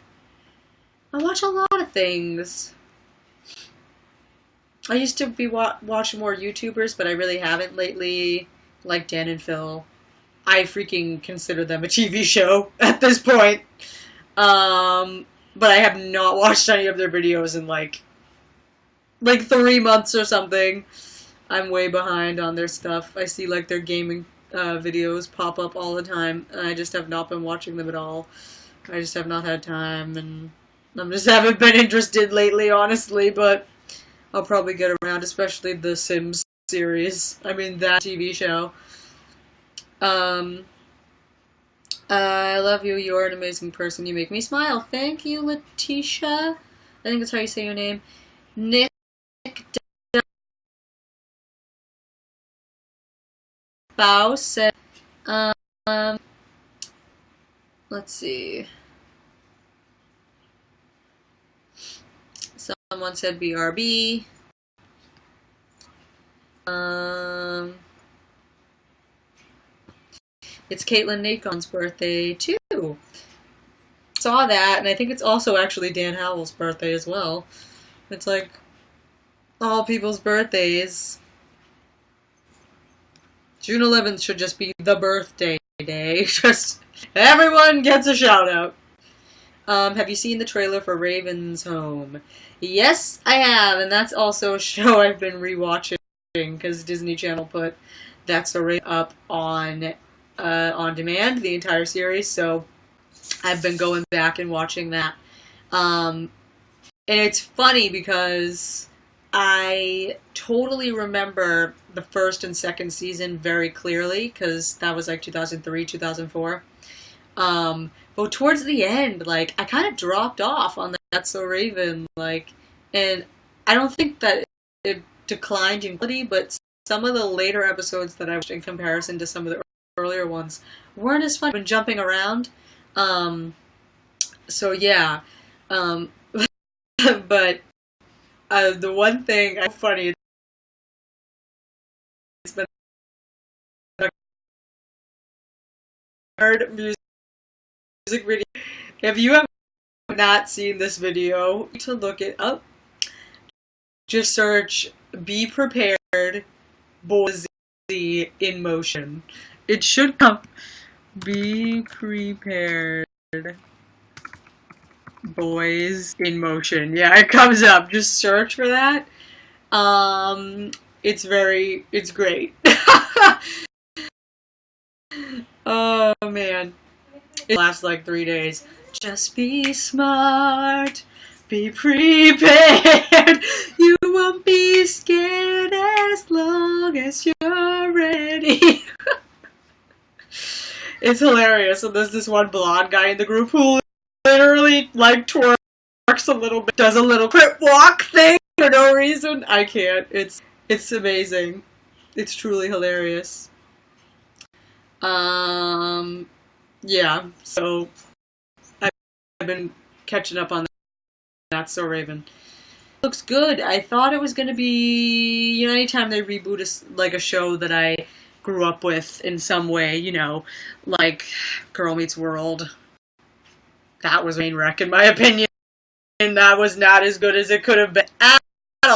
a lot of things. I used to be watching more YouTubers, but I really haven't lately. Like Dan and Phil. I freaking consider them a TV show at this point. Um, but I have not watched any of their videos in like 3 months or something. I'm way behind on their stuff. I see like their gaming videos pop up all the time, and I just have not been watching them at all. I just have not had time, and I just haven't been interested lately, honestly. But I'll probably get around, especially the Sims series. I mean that TV show. Um, I love you. You're an amazing person. You make me smile. Thank you, Letitia. I think that's how you say your name. Nick Bow said, um, let's see. Someone said BRB. Um, it's Caitlin Nacon's birthday, too. Saw that, and I think it's also actually Dan Howell's birthday as well. It's like all people's birthdays. June 11th should just be the birthday day. Just everyone gets a shout out. Have you seen the trailer for Raven's Home? Yes, I have, and that's also a show I've been rewatching because Disney Channel put That's So Raven up on demand, the entire series. So I've been going back and watching that. And it's funny because I totally remember the first and second season very clearly because that was like 2003, 2004. But towards the end, like, I kind of dropped off on That's So Raven, like, and I don't think that it declined in quality, but some of the later episodes that I watched in comparison to some of the earlier ones weren't as fun when jumping around. Um, so yeah, um, but the one thing I funny, it's been a hard music video. If you have not seen this video, you need to look it up. Just search "Be Prepared, Boys in Motion." It should come. Be prepared, boys in motion. Yeah, it comes up. Just search for that. It's great. Oh man, it lasts like 3 days. Just be smart, be prepared. You won't be scared as long as you're ready. It's hilarious. And there's this one blonde guy in the group who literally like twerks a little bit, does a little crip walk thing for no reason. I can't. It's amazing. It's truly hilarious. Um, yeah. So I've been catching up on that. So Raven looks good. I thought it was gonna be, anytime they reboot like a show that I grew up with in some way, like Girl Meets World. That was a train wreck, in my opinion. And that was not as good as it could have been at all.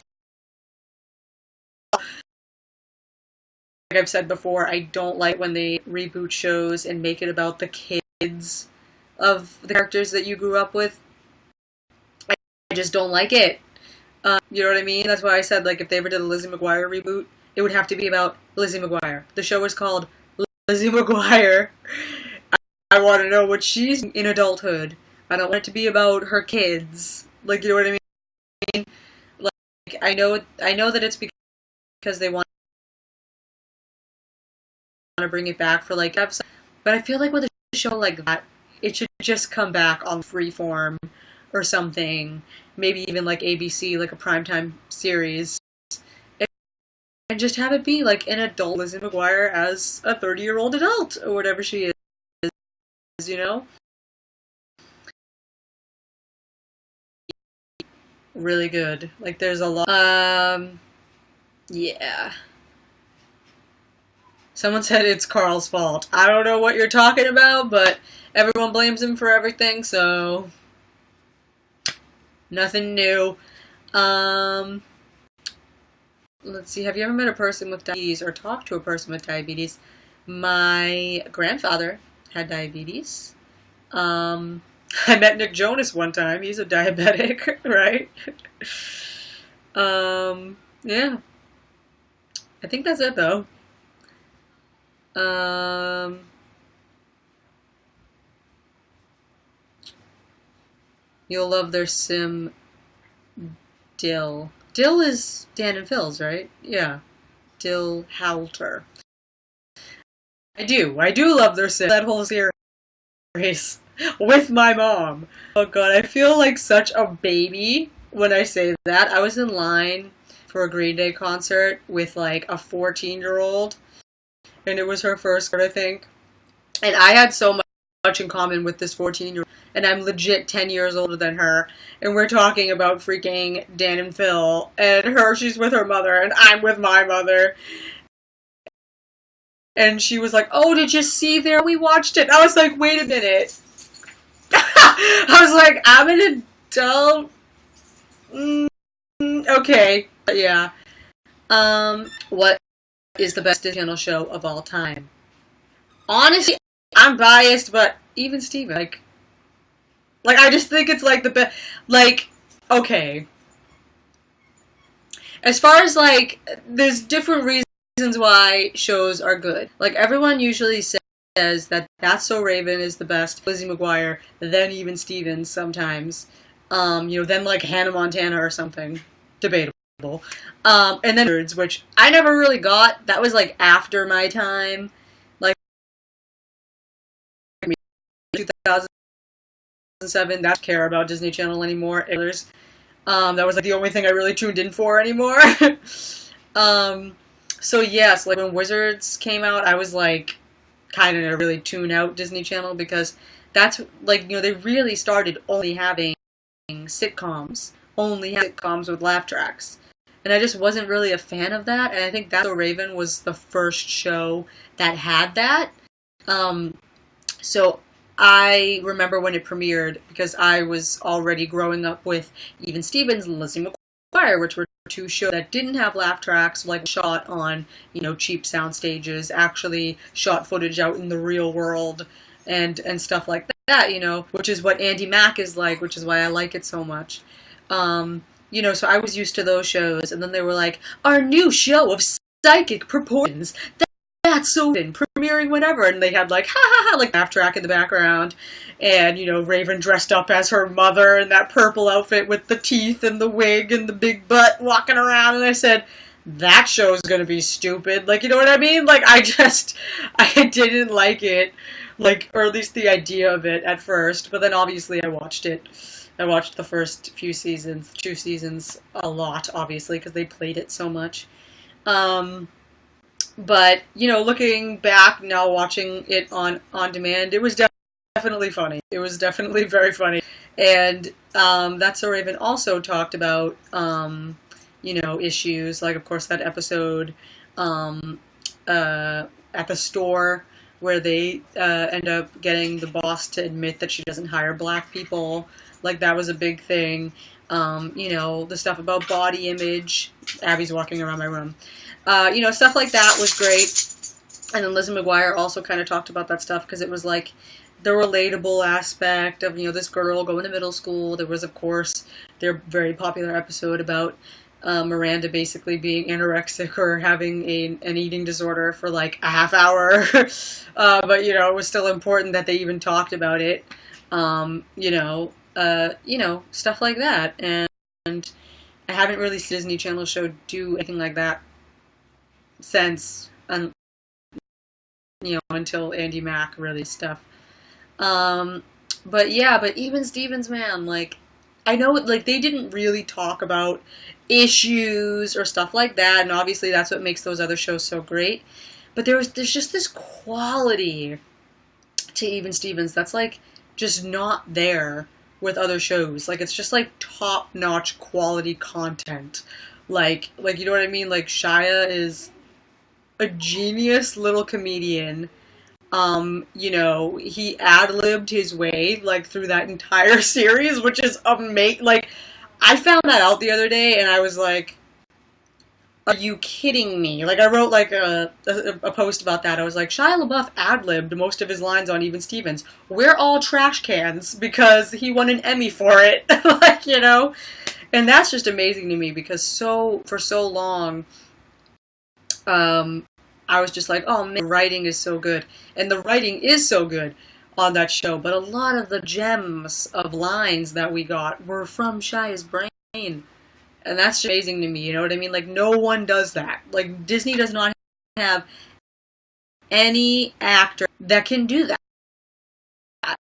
Like I've said before, I don't like when they reboot shows and make it about the kids of the characters that you grew up with. I just don't like it. You know what I mean? That's why I said, like, if they ever did a Lizzie McGuire reboot, it would have to be about Lizzie McGuire. The show is called Lizzie McGuire. I want to know what she's in adulthood. I don't want it to be about her kids. Like, you know what I mean? Like, I know that it's because they want to bring it back for like episodes, but I feel like with a show like that, it should just come back on Freeform or something. Maybe even like ABC, like a primetime series, and just have it be like an adult Lizzie McGuire as a 30-year-old adult or whatever she is, Really good. Like there's a lot. Yeah. Someone said it's Carl's fault. I don't know what you're talking about, but everyone blames him for everything, so nothing new. Um, let's see. Have you ever met a person with diabetes or talked to a person with diabetes? My grandfather had diabetes. Um, I met Nick Jonas one time. He's a diabetic, right? Yeah. I think that's it though. Um, you'll love their sim Dill. Dill is Dan and Phil's, right? Yeah. Dill Halter. I do. I do love their sim. That whole series with my mom. Oh god, I feel like such a baby when I say that. I was in line for a Green Day concert with like a 14-year-old, and it was her first concert, I think. And I had so much in common with this 14-year-old, and I'm legit 10 years older than her, and we're talking about freaking Dan and Phil, and she's with her mother, and I'm with my mother. And she was like, oh, did you see there? We watched it. I was like, wait a minute. I was like, I'm an adult. Okay. But yeah. What is the best Disney Channel show of all time? Honestly, I'm biased, but even Steven, like I just think it's like the best. Like, okay. As far as like, there's different reasons why shows are good. Like everyone usually says that That's So Raven is the best, Lizzie McGuire, then even Stevens sometimes. Then like Hannah Montana or something. Debatable. And then Nerds, which I never really got. That was like after my time. Like 2007, that's care about Disney Channel anymore. That was like the only thing I really tuned in for anymore. So yes, like when Wizards came out, I was like kind of really tune out Disney Channel because that's like, they really started only having sitcoms, with laugh tracks. And I just wasn't really a fan of that. And I think That's So Raven was the first show that had that. So I remember when it premiered because I was already growing up with Even Stevens and Lizzie McGuire, which were two shows that didn't have laugh tracks, like shot on, cheap sound stages, actually shot footage out in the real world and stuff like that, which is what Andy Mack is like, which is why I like it so much. So I was used to those shows, and then they were like, our new show of psychic proportions. That's So Raven, premiering whenever, and they had like ha ha ha like laugh track in the background, and Raven dressed up as her mother in that purple outfit with the teeth and the wig and the big butt walking around, and I said, that show's gonna be stupid, like, you know what I mean? Like, I didn't like it, like, or at least the idea of it at first, but then obviously I watched it. I watched the first two seasons a lot, obviously, because they played it so much. But, looking back now, watching it on demand, it was definitely funny. It was definitely very funny. And That's So Raven also talked about, issues, like, of course, that episode at the store where they end up getting the boss to admit that she doesn't hire black people. Like, that was a big thing. The stuff about body image. Abby's walking around my room. Stuff like that was great. And then Lizzie McGuire also kind of talked about that stuff because it was like the relatable aspect of, this girl going to middle school. There was, of course, their very popular episode about Miranda basically being anorexic or having an eating disorder for like a half hour. But, it was still important that they even talked about it. Stuff like that. And I haven't really seen a Disney Channel show do anything like that since, until Andy Mack really stuff. But even Stevens, man, like, I know, like, they didn't really talk about issues or stuff like that, and obviously that's what makes those other shows so great. But there's just this quality to Even Stevens that's, like, just not there with other shows. Like, it's just, like, top-notch quality content Like you know what I mean? Like Shia is a genius little comedian. You know, he ad-libbed his way like through that entire series, which is amazing. Like, I found that out the other day, and I was like, "Are you kidding me?" Like, I wrote like a post about that. I was like, Shia LaBeouf ad-libbed most of his lines on Even Stevens. We're all trash cans because he won an Emmy for it. Like, you know, and that's just amazing to me because for so long, um, I was just like, oh man, the writing is so good. And the writing is so good on that show. But a lot of the gems of lines that we got were from Shia's brain. And that's just amazing to me, you know what I mean? Like, no one does that. Like, Disney does not have any actor that can do that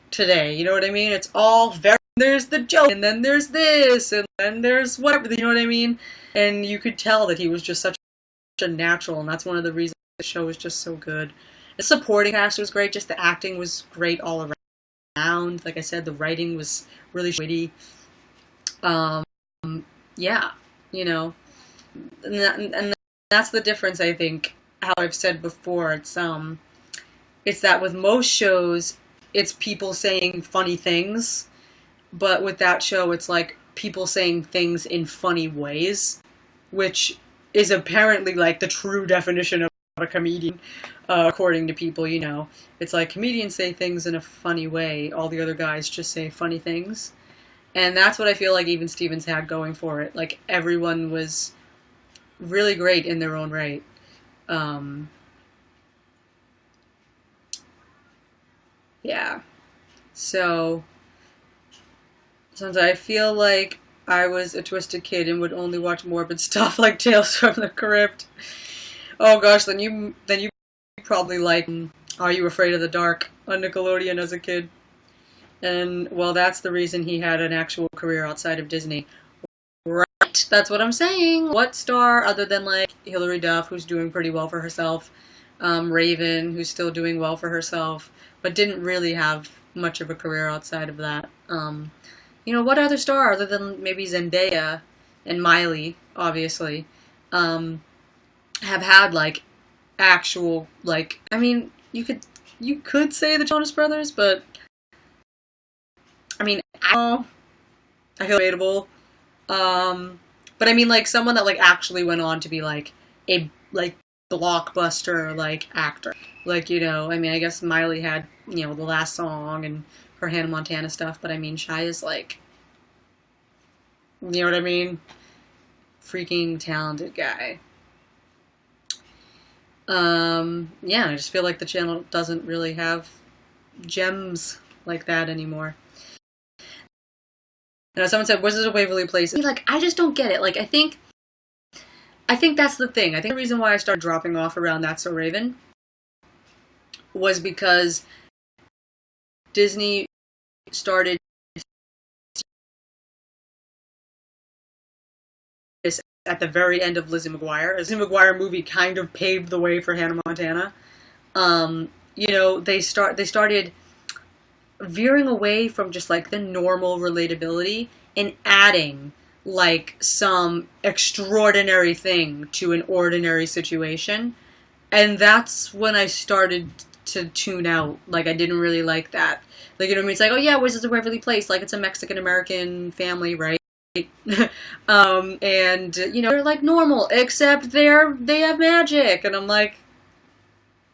today. You know what I mean? It's all very, there's the joke, and then there's this, and then there's whatever, you know what I mean? And you could tell that he was just such a natural, and that's one of the reasons the show was just so good. The supporting cast was great, just the acting was great all around. Like I said, the writing was really witty. Yeah, you know, and that's the difference, I think, how I've said before. It's that with most shows, it's people saying funny things, but with that show, it's like people saying things in funny ways, which is apparently like the true definition of a comedian, according to people, you know. It's like comedians say things in a funny way, all the other guys just say funny things. And that's what I feel like Even Stevens had going for it. Like, everyone was really great in their own right. Yeah. So, sometimes I feel like I was a twisted kid and would only watch morbid stuff like Tales from the Crypt. Oh gosh, then you probably like Are You Afraid of the Dark on Nickelodeon as a kid. And, well, that's the reason he had an actual career outside of Disney. Right, that's what I'm saying. What star, other than, like, Hilary Duff, who's doing pretty well for herself, Raven, who's still doing well for herself, but didn't really have much of a career outside of that. You know, what other star, other than maybe Zendaya and Miley, obviously, have had, like, actual, like, I mean, you could say the Jonas Brothers, but I mean, I feel debatable. But I mean, like, someone that, like, actually went on to be, like, a, like, blockbuster, like, actor. Like, you know, I mean, I guess Miley had, you know, The Last Song and her Hannah Montana stuff, but I mean, Shia is, like, you know what I mean? Freaking talented guy. Yeah, I just feel like the channel doesn't really have gems like that anymore. You know, someone said, Wizards of Waverly Place. Like, I just don't get it. Like, I think that's the thing. I think the reason why I started dropping off around That's So Raven was because Disney started this at the very end of Lizzie McGuire. A Lizzie McGuire movie kind of paved the way for Hannah Montana. You know, they started veering away from just like the normal relatability and adding like some extraordinary thing to an ordinary situation. And that's when I started to tune out. Like, I didn't really like that. Like, you know what I mean? It's like, oh yeah, Wizards of Waverly Place. Like, it's a Mexican-American family, right? And, you know, they're like normal, except they have magic. And I'm like,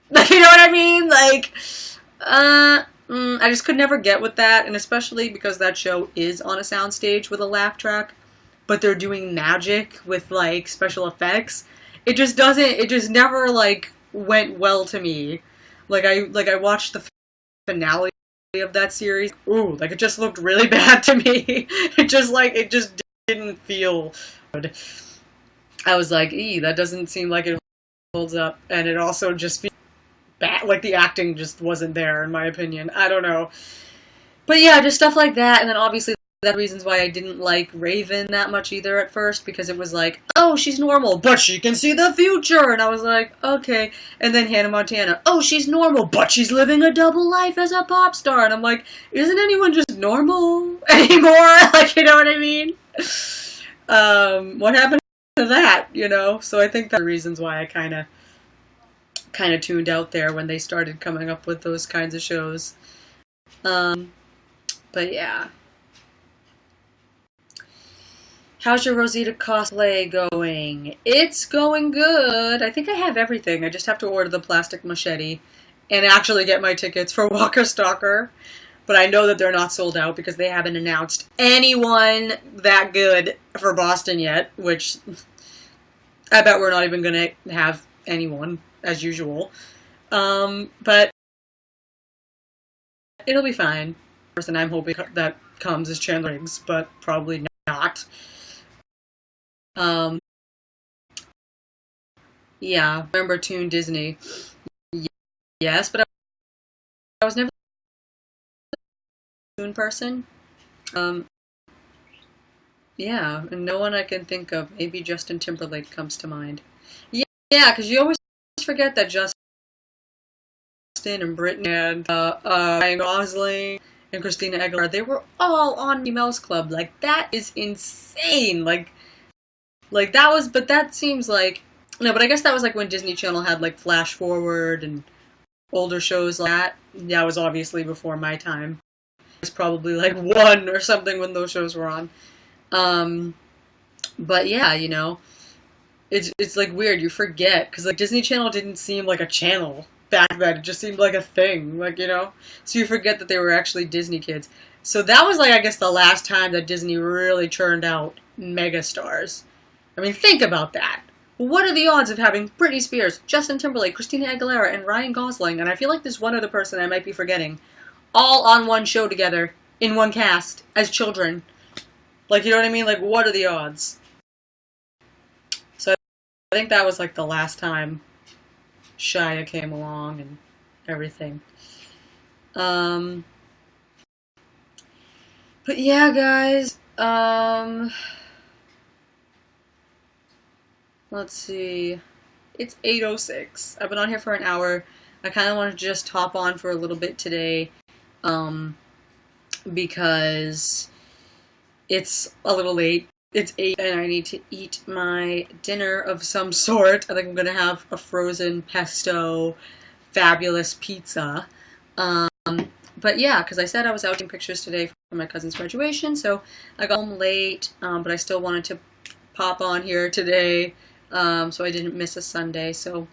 you know what I mean? Like, I just could never get with that, and especially because that show is on a soundstage with a laugh track, but they're doing magic with, like, special effects. It just never, like, went well to me. Like, I watched the finale of that series. Ooh, like, it just looked really bad to me. It just didn't feel good. I was like, that doesn't seem like it holds up, and it also just feels bad. Like, the acting just wasn't there, in my opinion. I don't know. But yeah, just stuff like that, and then obviously that reasons why I didn't like Raven that much either at first, because it was like, oh, she's normal, but she can see the future, and I was like, okay. And then Hannah Montana, oh, she's normal, but she's living a double life as a pop star, and I'm like, isn't anyone just normal anymore? Like, you know what I mean? What happened that, you know. So I think that's the reasons why I kind of tuned out there when they started coming up with those kinds of shows. Um, but yeah. How's your Rosita cosplay going? It's going good. I think I have everything. I just have to order the plastic machete and actually get my tickets for Walker Stalker. But I know that they're not sold out because they haven't announced anyone that good for Boston yet, which I bet we're not even going to have anyone, as usual. But it'll be fine. The person I'm hoping that comes is Chandler Riggs, but probably not. Um, yeah, remember Toon Disney. Yes, but I was never a Toon person. Um, yeah, and no one I can think of. Maybe Justin Timberlake comes to mind. Yeah, because you always forget that Justin and Britney and Ryan Gosling and Christina Aguilera, they were all on Mickey Mouse Club. Like, that is insane. Like that was, but that seems like, no, but I guess that was like when Disney Channel had like Flash Forward and older shows like that. That was obviously before my time. It was probably like one or something when those shows were on. Um, but yeah, you know, it's like weird. You forget because like Disney Channel didn't seem like a channel back then. It just seemed like a thing, like you know. So you forget that they were actually Disney kids. So that was like I guess the last time that Disney really churned out mega stars. I mean, think about that. What are the odds of having Britney Spears, Justin Timberlake, Christina Aguilera, and Ryan Gosling, and I feel like there's one other person I might be forgetting, all on one show together, in one cast, as children? Like, you know what I mean? Like, what are the odds? So I think that was like the last time Shia came along and everything. Um, but yeah, guys. Let's see. It's 8:06. I've been on here for an hour. I kind of want to just hop on for a little bit today, um, because it's a little late. It's 8 and I need to eat my dinner of some sort. I think I'm going to have a frozen pesto fabulous pizza. Um, but yeah, because I said I was out taking pictures today for my cousin's graduation, so I got home late, but I still wanted to pop on here today, so I didn't miss a Sunday. So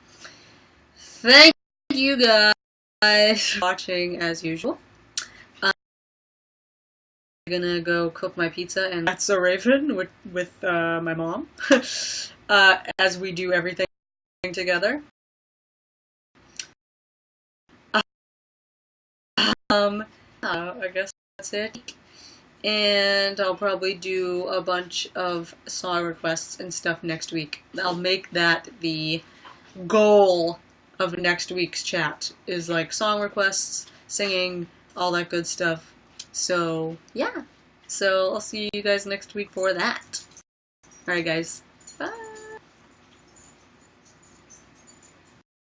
thank you guys for watching as usual. I'm gonna go cook my pizza and that's a raven with my mom, as we do everything together. I guess that's it. And I'll probably do a bunch of song requests and stuff next week. I'll make that the goal of next week's chat, is like song requests, singing, all that good stuff. So, yeah. So I'll see you guys next week for that. Alright, guys.